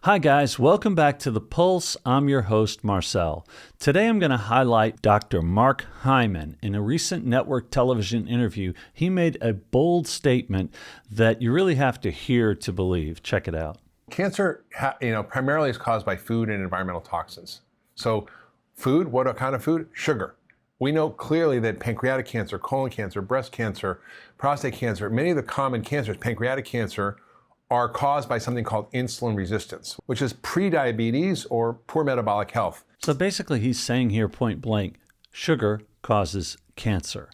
Hi guys, welcome back to The Pulse. I'm your host, Marcel. Today I'm going to highlight Dr. Mark Hyman. In a recent network television interview, he made a bold statement that you really have to hear to believe. Check it out. Cancer, primarily is caused by food and environmental toxins. So food, what kind of food? Sugar. We know clearly that pancreatic cancer, colon cancer, breast cancer, prostate cancer, many of the common cancers, pancreatic cancer, are caused by something called insulin resistance, which is pre-diabetes or poor metabolic health. So basically he's saying here point blank, sugar causes cancer.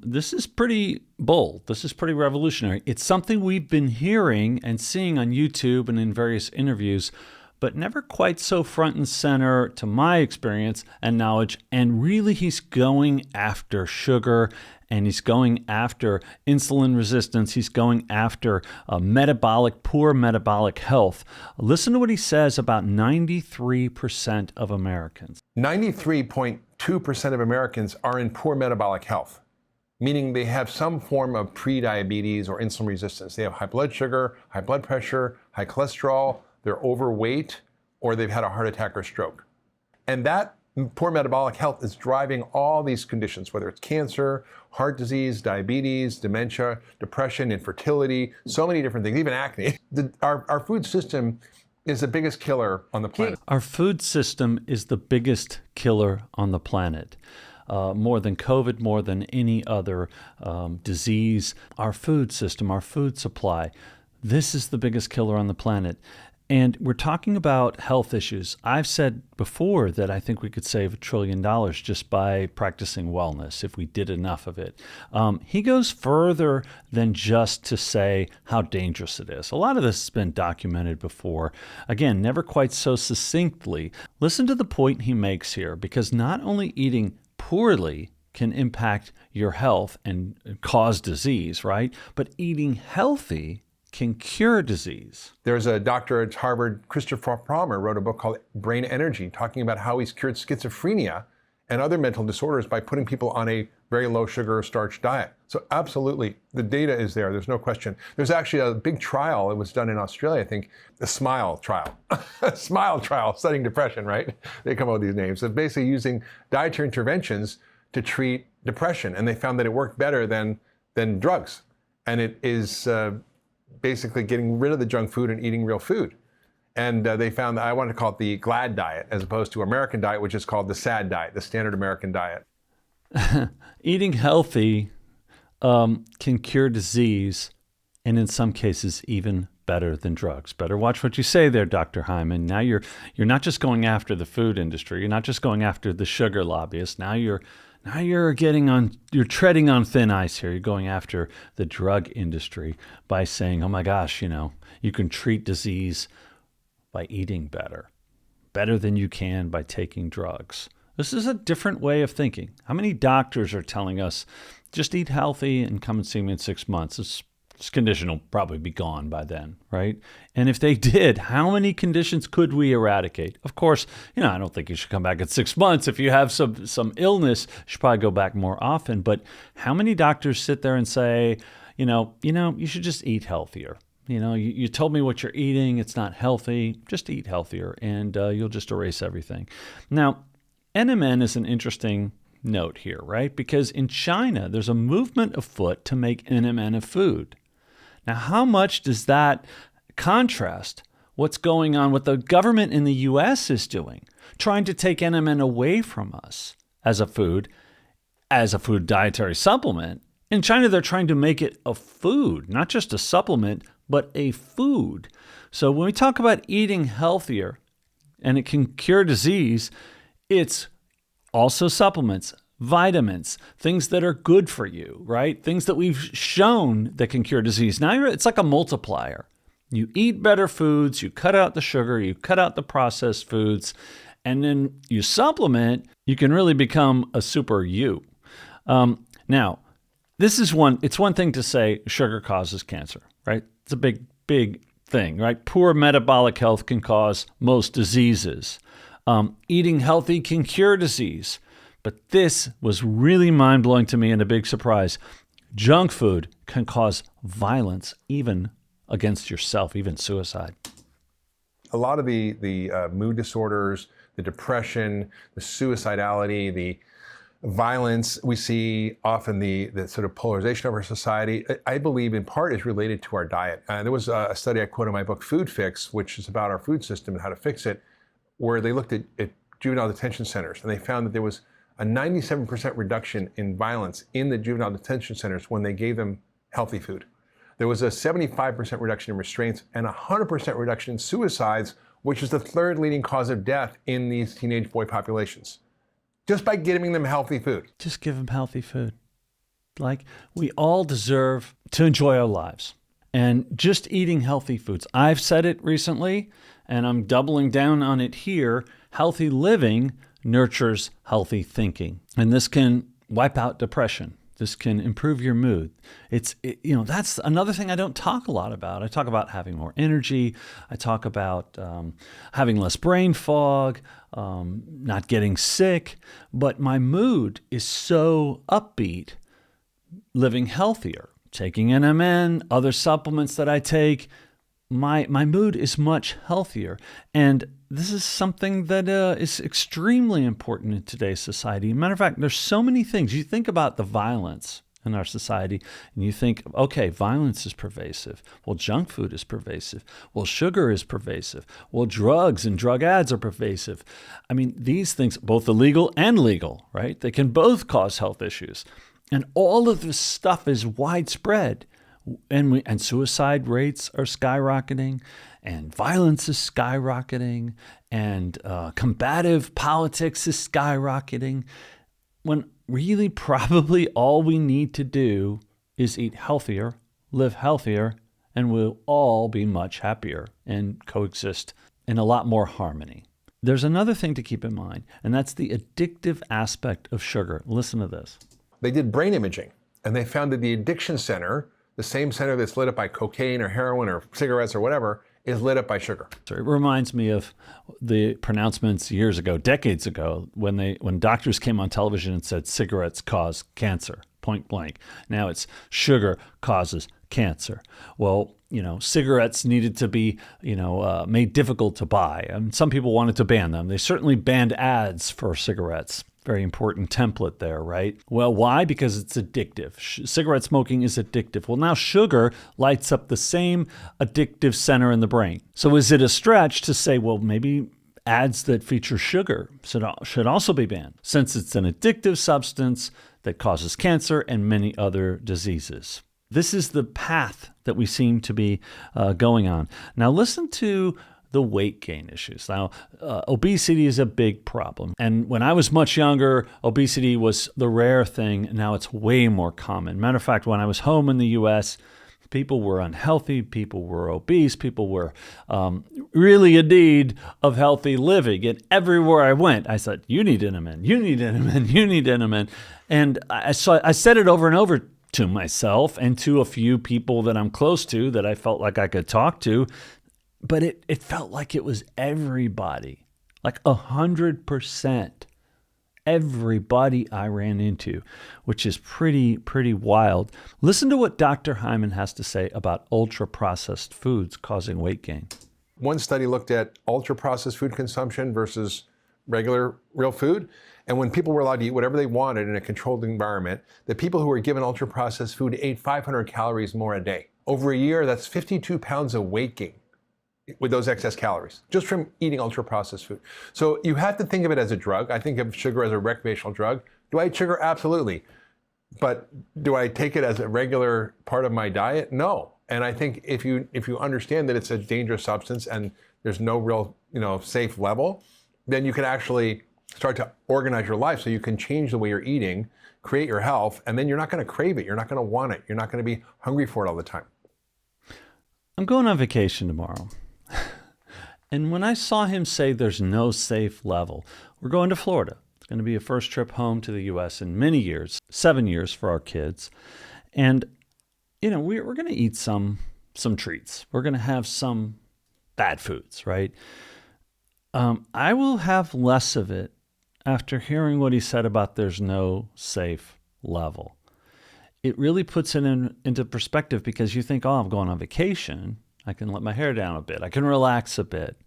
This is pretty bold. This is pretty revolutionary. It's something we've been hearing and seeing on YouTube and in various interviews, but never quite so front and center to my experience and knowledge. And really he's going after sugar, and he's going after insulin resistance. He's going after poor metabolic health. Listen to what he says about 93% of Americans. 93.2% of Americans are in poor metabolic health, meaning they have some form of pre-diabetes or insulin resistance. They have high blood sugar, high blood pressure, high cholesterol, they're overweight, or they've had a heart attack or stroke. And that poor metabolic health is driving all these conditions, whether it's cancer, heart disease, diabetes, dementia, depression, infertility, so many different things, even acne. Our food system is the biggest killer on the planet. Our food system is the biggest killer on the planet. More than COVID, more than any other disease. Our food system, our food supply, this is the biggest killer on the planet. And we're talking about health issues. I've said before that I think we could save $1 trillion just by practicing wellness if we did enough of it. He goes further than just to say how dangerous it is. A lot of this has been documented before. Again, never quite so succinctly. Listen to the point he makes here, because not only eating poorly can impact your health and cause disease, right? But eating healthy can cure disease. There's a doctor at Harvard, Christopher Palmer, wrote a book called Brain Energy, talking about how he's cured schizophrenia and other mental disorders by putting people on a very low sugar or starch diet. So absolutely, the data is there. There's no question. There's actually a big trial. It was done in Australia, I think, the SMILE trial. SMILE trial, studying depression, right? They come up with these names. So basically using dietary interventions to treat depression. And they found that it worked better than drugs. And it is basically getting rid of the junk food and eating real food. And they found that I want to call it the GLAD diet as opposed to American diet, which is called the SAD diet, the standard American diet. Eating healthy can cure disease, and in some cases even better than drugs. Better watch what you say there, Dr. Hyman. Now you're not just going after the food industry. You're not just going after the sugar lobbyists. Now you're treading on thin ice here. You're going after the drug industry by saying, oh my gosh, you can treat disease by eating better than you can by taking drugs. This is a different way of thinking. How many doctors are telling us, just eat healthy and come and see me in 6 months? This condition will probably be gone by then, right? And if they did, how many conditions could we eradicate? Of course, I don't think you should come back at 6 months. If you have some illness, you should probably go back more often. But how many doctors sit there and say, you should just eat healthier? You told me what you're eating. It's not healthy. Just eat healthier, and you'll just erase everything. Now, NMN is an interesting note here, right? Because in China, there's a movement afoot to make NMN a food. Now, how much does that contrast what's going on, what the government in the U.S. is doing, trying to take NMN away from us as a food dietary supplement? In China, they're trying to make it a food, not just a supplement, but a food. So when we talk about eating healthier and it can cure disease, it's also supplements, vitamins, things that are good for you, right? Things that we've shown that can cure disease. Now it's like a multiplier. You eat better foods, you cut out the sugar, you cut out the processed foods, and then you supplement, you can really become a super you. Now, it's one thing to say sugar causes cancer, right? It's a big thing, right? Poor metabolic health can cause most diseases. Eating healthy can cure disease. But this was really mind-blowing to me and a big surprise. Junk food can cause violence, even against yourself, even suicide. a lot of the mood disorders, the depression, the suicidality, the violence we see, often the sort of polarization of our society, I believe in part is related to our diet. There was a study I quote in my book, Food Fix, which is about our food system and how to fix it, where they looked at juvenile detention centers, and they found that there was a 97% reduction in violence in the juvenile detention centers when they gave them healthy food. There was a 75% reduction in restraints and a 100% reduction in suicides, which is the third leading cause of death in these teenage boy populations. Just by giving them healthy food. Just give them healthy food. Like, we all deserve to enjoy our lives. And just eating healthy foods. I've said it recently, and I'm doubling down on it here. Healthy living nurtures healthy thinking. And this can wipe out depression. This can improve your mood. That's another thing I don't talk a lot about. I talk about having more energy. I talk about having less brain fog, not getting sick. But my mood is so upbeat, living healthier, taking NMN, other supplements that I take. My mood is much healthier. And this is something that is extremely important in today's society. Matter of fact, there's so many things. You think about the violence in our society, and you think, okay, violence is pervasive. Well, junk food is pervasive. Well, sugar is pervasive. Well, drugs and drug ads are pervasive. I mean, these things, both illegal and legal, right? They can both cause health issues. And all of this stuff is widespread. And suicide rates are skyrocketing, and violence is skyrocketing, and combative politics is skyrocketing, when really probably all we need to do is eat healthier, live healthier, and we'll all be much happier and coexist in a lot more harmony. There's another thing to keep in mind, and that's the addictive aspect of sugar. Listen to this. They did brain imaging, and they found that the addiction center, the same center that's lit up by cocaine or heroin or cigarettes or whatever, is lit up by sugar. So it reminds me of the pronouncements years ago, decades ago, when doctors came on television and said cigarettes cause cancer, point blank. Now it's sugar causes cancer. Well, cigarettes needed to be, made difficult to buy. And some people wanted to ban them. They certainly banned ads for cigarettes. Very important template there, right? Well, why? Because it's addictive. Cigarette smoking is addictive. Well, now sugar lights up the same addictive center in the brain. So is it a stretch to say, well, maybe ads that feature sugar should also be banned, since it's an addictive substance that causes cancer and many other diseases? This is the path that we seem to be going on. Now, listen to the weight gain issues. Now, obesity is a big problem. And when I was much younger, obesity was the rare thing. Now it's way more common. Matter of fact, when I was home in the U.S., people were unhealthy, people were obese, people were really in need of healthy living. And everywhere I went, I said, you need NMN, you need NMN, you need NMN. And I said it over and over to myself and to a few people that I'm close to that I felt like I could talk to. But it felt like it was everybody, like 100%. Everybody I ran into, which is pretty wild. Listen to what Dr. Hyman has to say about ultra-processed foods causing weight gain. One study looked at ultra-processed food consumption versus regular real food. And when people were allowed to eat whatever they wanted in a controlled environment, the people who were given ultra-processed food ate 500 calories more a day. Over a year, that's 52 pounds of weight gain with those excess calories, just from eating ultra-processed food. So you have to think of it as a drug. I think of sugar as a recreational drug. Do I eat sugar? Absolutely. But do I take it as a regular part of my diet? No. And I think if you understand that it's a dangerous substance and there's no real safe level, then you can actually start to organize your life so you can change the way you're eating, create your health, and then you're not going to crave it. You're not going to want it. You're not going to be hungry for it all the time. I'm going on vacation tomorrow. And when I saw him say there's no safe level, we're going to Florida. It's going to be a first trip home to the U.S. in many years, 7 years for our kids. And, we're going to eat some treats. We're going to have some bad foods, right? I will have less of it after hearing what he said about there's no safe level. It really puts it into perspective, because you think, oh, I'm going on vacation. I can let my hair down a bit. I can relax a bit.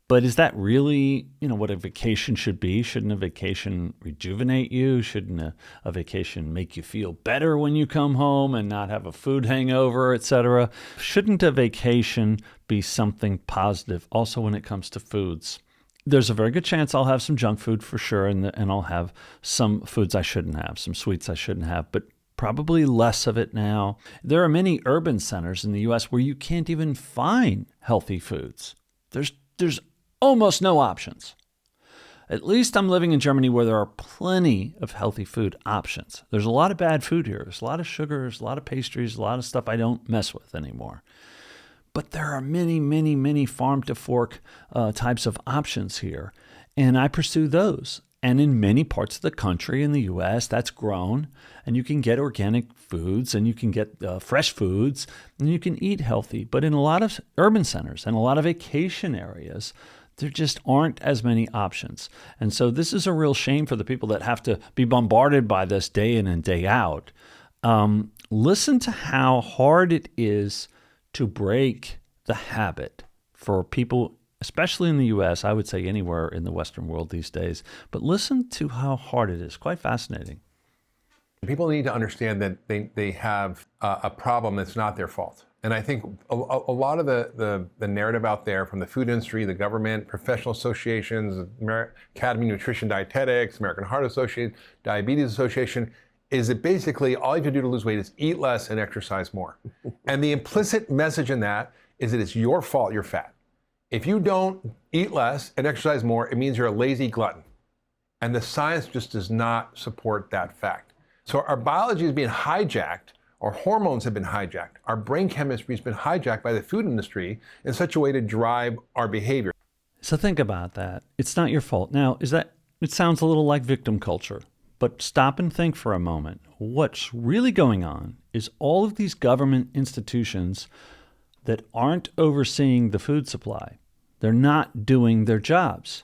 But is that really, what a vacation should be? Shouldn't a vacation rejuvenate you? Shouldn't a vacation make you feel better when you come home and not have a food hangover, etc.? Shouldn't a vacation be something positive also when it comes to foods? There's a very good chance I'll have some junk food for sure, and I'll have some foods I shouldn't have, some sweets I shouldn't have, but probably less of it now. There are many urban centers in the U.S. where you can't even find healthy foods. There's almost no options. At least I'm living in Germany where there are plenty of healthy food options. There's a lot of bad food here. There's a lot of sugars, a lot of pastries, a lot of stuff I don't mess with anymore. But there are many, many, many farm-to-fork types of options here, and I pursue those. And in many parts of the country in the U.S., that's grown, and you can get organic foods, and you can get fresh foods, and you can eat healthy. But in a lot of urban centers and a lot of vacation areas, there just aren't as many options. And so this is a real shame for the people that have to be bombarded by this day in and day out. Listen to how hard it is to break the habit for people, especially in the U.S., I would say anywhere in the Western world these days. But listen to how hard it is. Quite fascinating. People need to understand that they have a problem that's not their fault. And I think a lot of the narrative out there from the food industry, the government, professional associations, Academy of Nutrition Dietetics, American Heart Association, Diabetes Association, is that basically all you have to do to lose weight is eat less and exercise more. And the implicit message in that is that it's your fault you're fat. If you don't eat less and exercise more, it means you're a lazy glutton. And the science just does not support that fact. So our biology is being hijacked. Our hormones have been hijacked. Our brain chemistry has been hijacked by the food industry in such a way to drive our behavior. So think about that. It's not your fault. Now, it sounds a little like victim culture, but stop and think for a moment. What's really going on is all of these government institutions that aren't overseeing the food supply. They're not doing their jobs.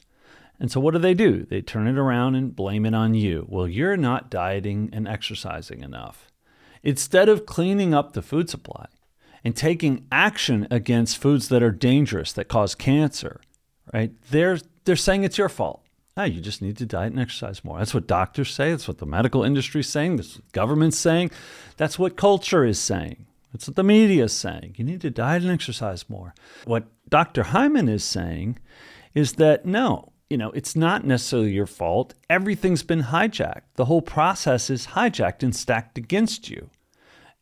And so what do? They turn it around and blame it on you. Well, you're not dieting and exercising enough. Instead of cleaning up the food supply and taking action against foods that are dangerous, that cause cancer, right? They're saying it's your fault. You just need to diet and exercise more. That's what doctors say. That's what the medical industry is saying. That's what the government's saying. That's what culture is saying. That's what the media is saying. You need to diet and exercise more. What Dr. Hyman is saying is that no, it's not necessarily your fault. Everything's been hijacked. The whole process is hijacked and stacked against you.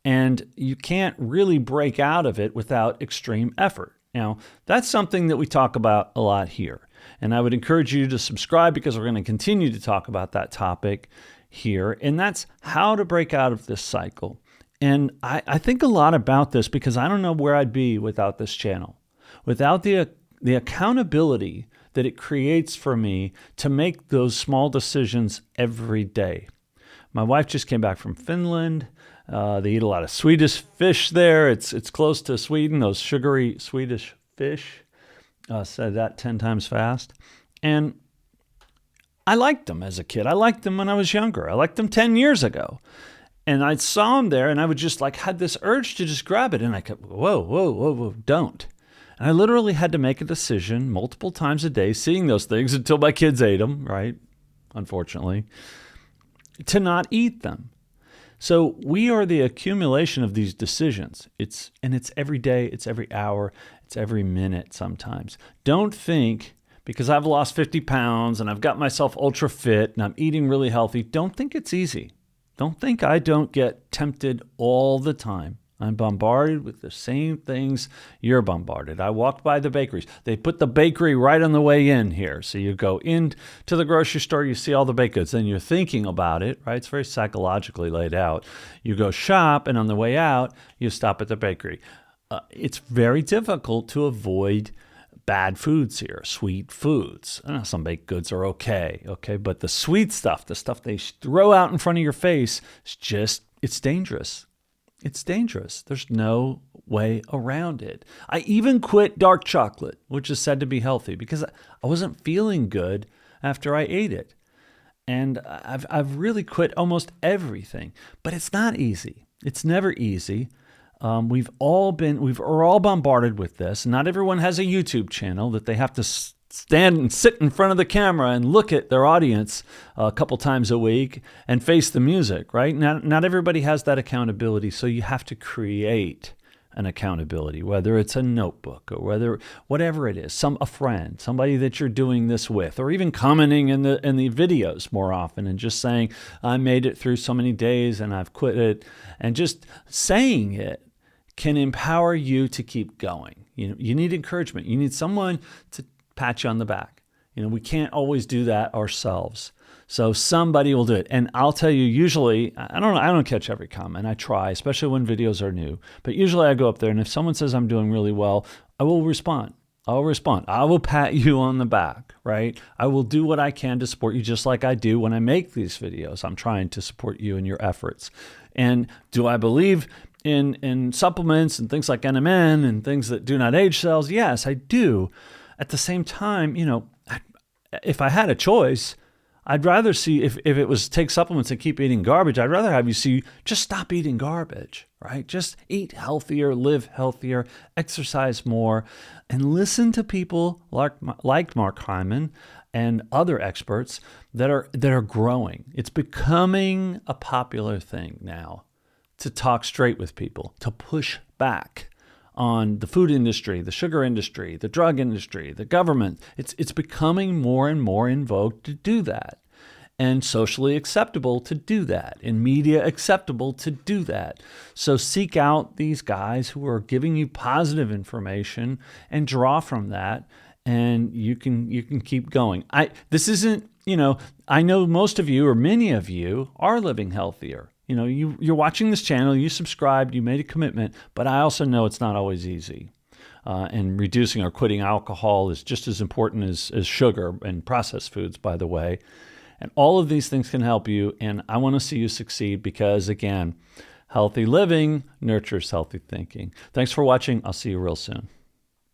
And you can't really break out of it without extreme effort. Now, that's something that we talk about a lot here. And I would encourage you to subscribe because we're going to continue to talk about that topic here. And that's how to break out of this cycle. And I think a lot about this because I don't know where I'd be without this channel, without the accountability that it creates for me to make those small decisions every day. My wife just came back from Finland. They eat a lot of Swedish fish there. It's close to Sweden, those sugary Swedish fish. Said that 10 times fast. And I liked them as a kid. I liked them when I was younger. I liked them 10 years ago. And I saw them there and I would just had this urge to just grab it. And I kept, whoa, don't. And I literally had to make a decision multiple times a day, seeing those things until my kids ate them, right? Unfortunately, to not eat them. So we are the accumulation of these decisions. It's every day, it's every hour, it's every minute sometimes. Don't think because I've lost 50 pounds and I've got myself ultra fit and I'm eating really healthy, don't think it's easy. Don't think I don't get tempted all the time. I'm bombarded with the same things you're bombarded. I walked by the bakeries. They put the bakery right on the way in here. So you go into the grocery store, you see all the baked goods, then you're thinking about it, right? It's very psychologically laid out. You go shop, and on the way out, you stop at the bakery. It's very difficult to avoid bad foods here, sweet foods. Some baked goods are okay, but the sweet stuff, the stuff they throw out in front of your face, it's dangerous. It's dangerous. There's no way around it. I even quit dark chocolate, which is said to be healthy, because I wasn't feeling good after I ate it. And I've really quit almost everything, but it's not easy. It's never easy. We're all bombarded with this. Not everyone has a YouTube channel that they have to stand and sit in front of the camera and look at their audience a couple times a week and face the music, right? Not everybody has that accountability, so you have to create an accountability, whether it's a notebook or whatever it is, a friend, somebody that you're doing this with, or even commenting in the videos more often and just saying, I made it through so many days and I've quit it, and just saying it can empower you to keep going. You need encouragement. You need someone to pat you on the back. We can't always do that ourselves. So somebody will do it. And I'll tell you, usually, I don't catch every comment. I try, especially when videos are new. But usually I go up there, and if someone says I'm doing really well, I will respond. I will pat you on the back, right? I will do what I can to support you, just like I do when I make these videos. I'm trying to support you in your efforts. And do I believe in supplements and things like NMN and things that do not age cells? Yes, I do. At the same time, if I had a choice, I'd rather see, if it was take supplements and keep eating garbage, I'd rather have you see, just stop eating garbage, right? Just eat healthier, live healthier, exercise more, and listen to people like Mark Hyman and other experts that are growing. It's becoming a popular thing now to talk straight with people, to push back on the food industry, the sugar industry, the drug industry, the government. It's becoming more and more in vogue to do that, and socially acceptable to do that, and media acceptable to do that. So seek out these guys who are giving you positive information and draw from that, and you can keep going. This isn't, I know most of you, or many of you, are living healthier. You're watching this channel, you subscribed, you made a commitment, but I also know it's not always easy. And reducing or quitting alcohol is just as important as sugar and processed foods, by the way. And all of these things can help you, and I want to see you succeed because, again, healthy living nurtures healthy thinking. Thanks for watching. I'll see you real soon.